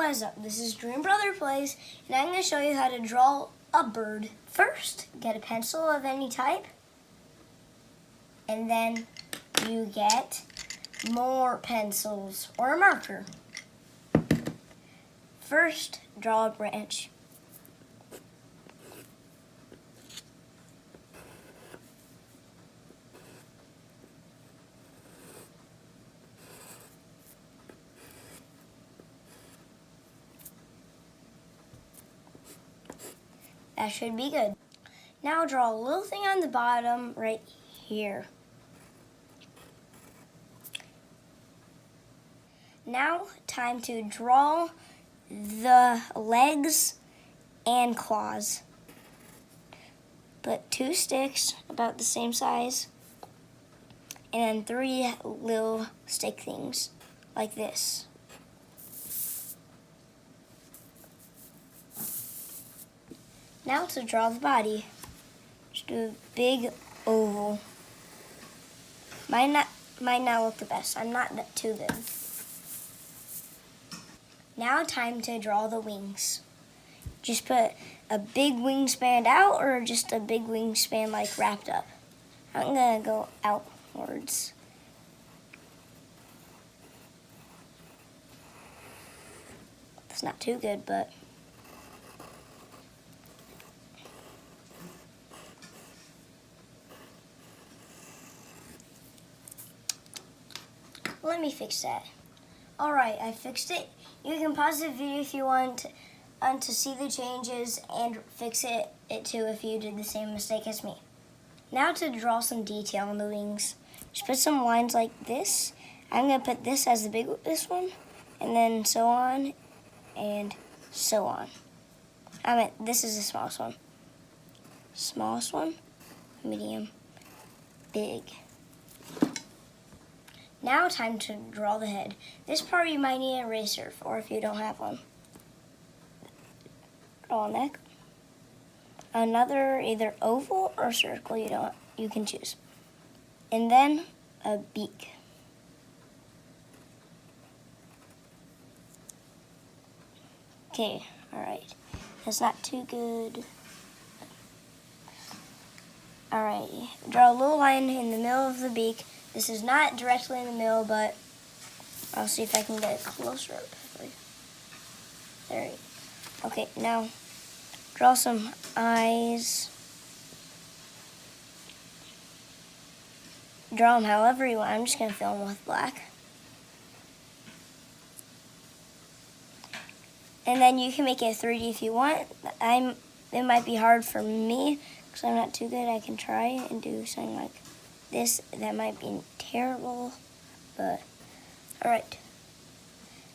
what is up? This is Dream Brother Plays, and I'm going to show you how to draw a bird. First, get a pencil of any type, and then you get more pencils or a marker. First, draw a branch. That should be good. Now draw a little thing on the bottom right here. Now time to draw the legs and claws. Put 2 sticks about the same size and then 3 little stick things like this. Now to draw the body, just do a big oval. Might not look the best. I'm not too good. Now time to draw the wings. Just put a big wingspan out or just a big wingspan like wrapped up. I'm gonna go outwards. That's not too good, but let me fix that. Alright, I fixed it. You can pause the video if you want to see the changes and fix it too if you did the same mistake as me. Now to draw some detail on the wings. Just put some lines like this. I'm going to put this as the biggest one, and then so on, and so on. This is the smallest one. Smallest one, medium, big. Now time to draw the head. This part you might need an eraser for if you don't have one. Draw a neck. Another either oval or circle you can choose. And then a beak. Okay, alright. That's not too good. Alright, draw a little line in the middle of the beak. This is not directly in the middle, but I'll see if I can get it closer up. There you go. Okay, now draw some eyes. Draw them however you want. I'm just going to fill them with black. And then you can make it 3D if you want. It might be hard for me because I'm not too good. I can try and do something like this. That might be terrible, but alright.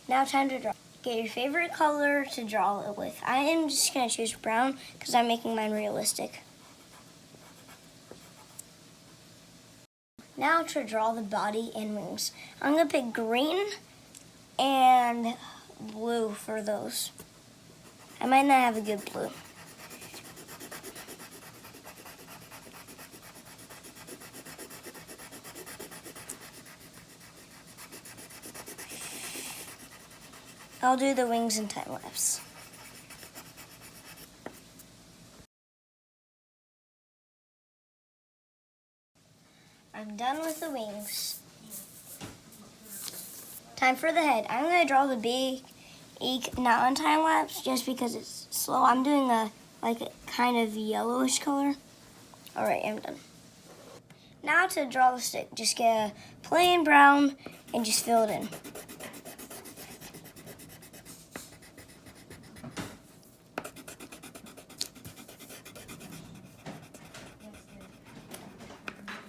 Now time to draw. Get your favorite color to draw it with. I am just going to choose brown because I'm making mine realistic. Now to draw the body and wings. I'm going to pick green and blue for those. I might not have a good blue. I'll do the wings in time lapse. I'm done with the wings. Time for the head. I'm going to draw the beak not on time lapse just because it's slow. I'm doing a kind of yellowish color. Alright, I'm done. Now to draw the stick, just get a plain brown and just fill it in.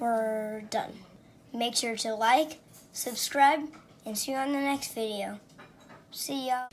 We're done. Make sure to like, subscribe, and see you on the next video. See ya.